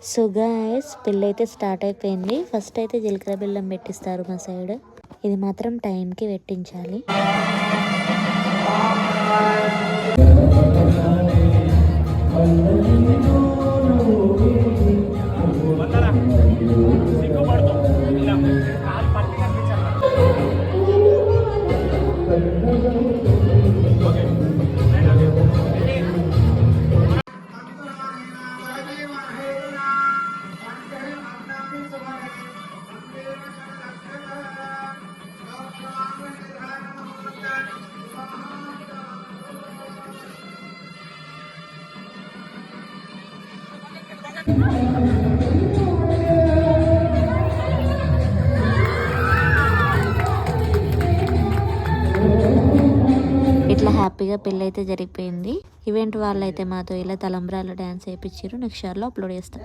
So guys పెళ్ళి అయితే start అయిపోయింది. ఫస్ట్ అయితే జీలకర్ర బెల్లం పెట్టిస్తారు మా సైడ్. ఇది మాత్రం టైంకి పెట్టించాలి. ఇట్లా హ్యాపీగా పెళ్ళి అయితే జరిగిపోయింది. ఈవెంట్ వాళ్ళు అయితే మాతో ఇలా తలంబ్రాలు డ్యాన్స్ వేయించారు. నెక్స్ట్ షోర్లో అప్లోడ్ చేస్తాం.